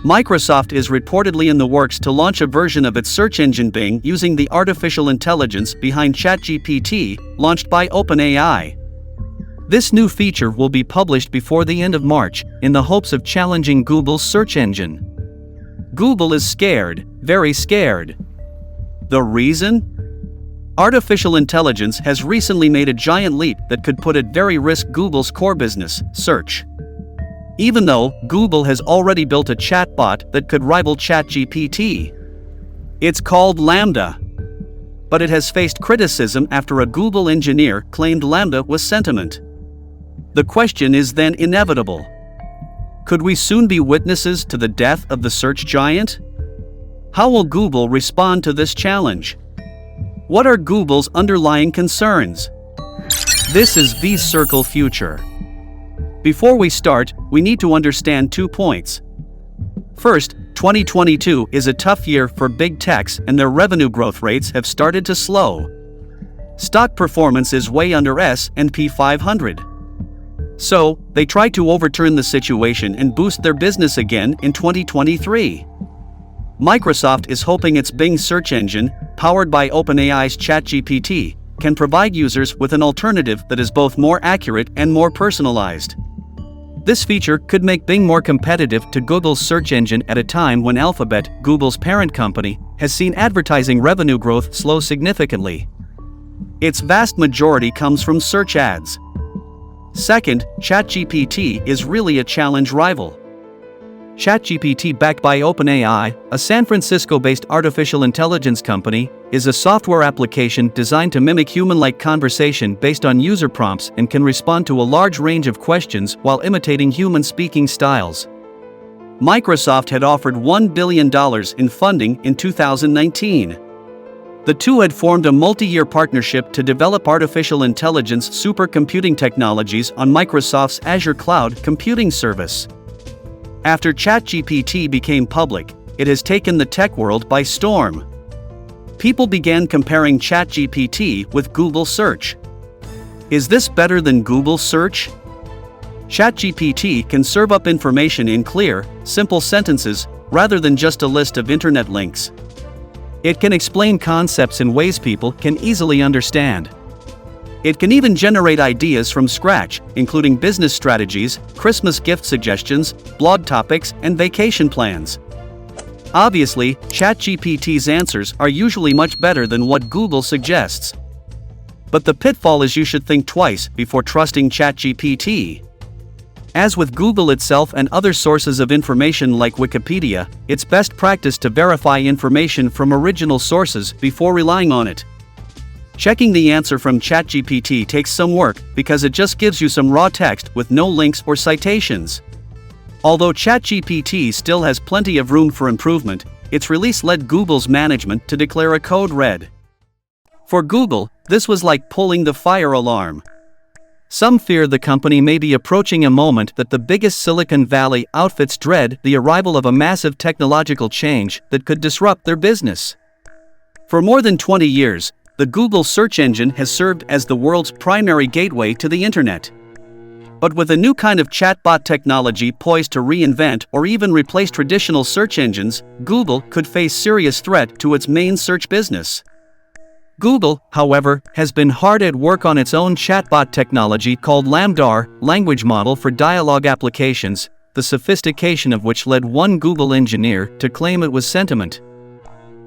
Microsoft is reportedly in the works to launch a version of its search engine Bing using the artificial intelligence behind ChatGPT, launched by OpenAI. This new feature will be published before the end of March, in the hopes of challenging Google's search engine. Google is scared, very scared. The reason? Artificial intelligence has recently made a giant leap that could put at very risk Google's core business, search. Even though Google has already built a chatbot that could rival ChatGPT. It's called Lambda. But it has faced criticism after a Google engineer claimed Lambda was sentient. The question is then inevitable. Could we soon be witnesses to the death of the search giant? How will Google respond to this challenge? What are Google's underlying concerns? This is V-Circle Future. Before we start, we need to understand 2 points. First, 2022 is a tough year for big techs and their revenue growth rates have started to slow. Stock performance is way under S&P 500. So, they try to overturn the situation and boost their business again in 2023. Microsoft is hoping its Bing search engine, powered by OpenAI's ChatGPT, can provide users with an alternative that is both more accurate and more personalized. This feature could make Bing more competitive to Google's search engine at a time when Alphabet, Google's parent company, has seen advertising revenue growth slow significantly. Its vast majority comes from search ads. Second, ChatGPT is really a challenge rival. ChatGPT, backed by OpenAI, a San Francisco-based artificial intelligence company, is a software application designed to mimic human-like conversation based on user prompts and can respond to a large range of questions while imitating human speaking styles. Microsoft had offered $1 billion in funding in 2019. The two had formed a multi-year partnership to develop artificial intelligence supercomputing technologies on Microsoft's Azure Cloud Computing Service. After ChatGPT became public, it has taken the tech world by storm. People began comparing ChatGPT with Google Search. Is this better than Google Search? ChatGPT can serve up information in clear, simple sentences, rather than just a list of internet links. It can explain concepts in ways people can easily understand. It can even generate ideas from scratch, including business strategies, Christmas gift suggestions, blog topics, and vacation plans. Obviously, ChatGPT's answers are usually much better than what Google suggests. But the pitfall is you should think twice before trusting ChatGPT. As with Google itself and other sources of information like Wikipedia, it's best practice to verify information from original sources before relying on it. Checking the answer from ChatGPT takes some work because it just gives you some raw text with no links or citations. Although ChatGPT still has plenty of room for improvement, its release led Google's management to declare a code red. For Google, this was like pulling the fire alarm. Some fear the company may be approaching a moment that the biggest Silicon Valley outfits dread, the arrival of a massive technological change that could disrupt their business. For more than 20 years, the Google search engine has served as the world's primary gateway to the internet. But with a new kind of chatbot technology poised to reinvent or even replace traditional search engines, Google could face serious threat to its main search business. Google, however, has been hard at work on its own chatbot technology called Lambda language model for dialogue applications, the sophistication of which led one Google engineer to claim it was sentient.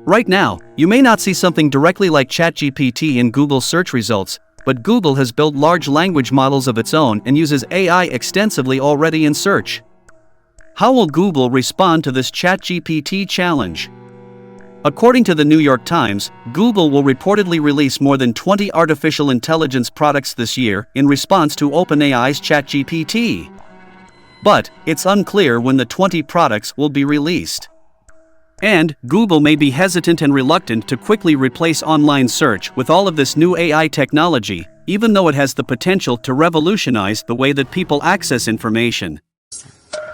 Right now, you may not see something directly like ChatGPT in Google search results, but Google has built large language models of its own and uses AI extensively already in search. How will Google respond to this ChatGPT challenge? According to the New York Times, Google will reportedly release more than 20 artificial intelligence products this year in response to OpenAI's ChatGPT. But it's unclear when the 20 products will be released. And Google may be hesitant and reluctant to quickly replace online search with all of this new AI technology, even though it has the potential to revolutionize the way that people access information.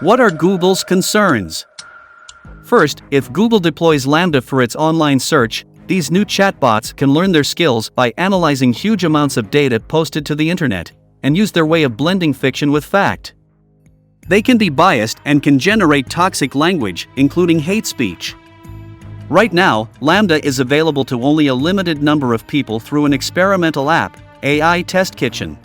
What are Google's concerns? First, if Google deploys Lambda for its online search, these new chatbots can learn their skills by analyzing huge amounts of data posted to the internet, and use their way of blending fiction with fact. They can be biased and can generate toxic language, including hate speech. Right now, Lambda is available to only a limited number of people through an experimental app, AI Test Kitchen.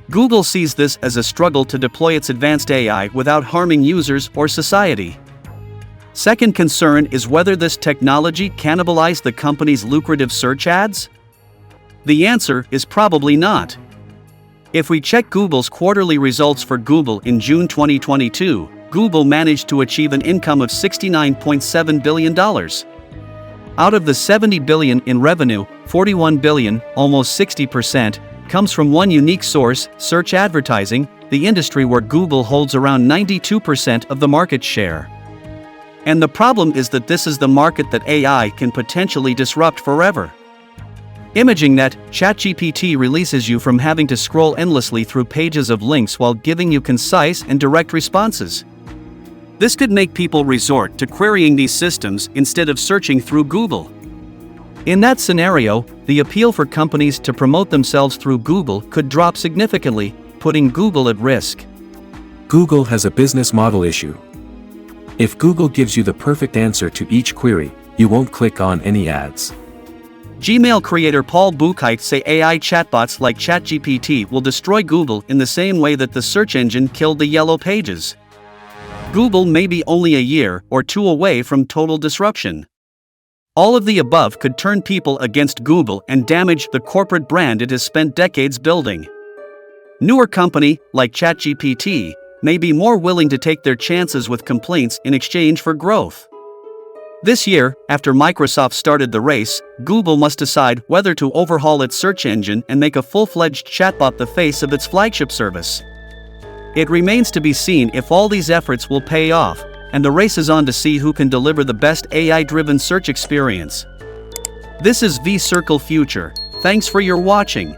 Google sees this as a struggle to deploy its advanced AI without harming users or society. Second concern is whether this technology cannibalized the company's lucrative search ads? The answer is probably not. If we check Google's quarterly results for Google in June 2022, Google managed to achieve an income of $69.7 billion. Out of the $70 billion in revenue, $41 billion, almost 60%, comes from one unique source, search advertising, the industry where Google holds around 92% of the market share. And the problem is that this is the market that AI can potentially disrupt forever. ImagingNet, ChatGPT releases you from having to scroll endlessly through pages of links while giving you concise and direct responses. This could make people resort to querying these systems instead of searching through Google. In that scenario, the appeal for companies to promote themselves through Google could drop significantly, putting Google at risk. Google has a business model issue. If Google gives you the perfect answer to each query, you won't click on any ads. Gmail creator Paul Buchheit say AI chatbots like ChatGPT will destroy Google in the same way that the search engine killed the Yellow Pages. Google may be only a year or two away from total disruption. All of the above could turn people against Google and damage the corporate brand it has spent decades building. Newer company, like ChatGPT, may be more willing to take their chances with complaints in exchange for growth. This year, after Microsoft started the race, Google must decide whether to overhaul its search engine and make a full-fledged chatbot the face of its flagship service. It remains to be seen if all these efforts will pay off, and the race is on to see who can deliver the best AI-driven search experience. This is V-Circle Future. Thanks for your watching.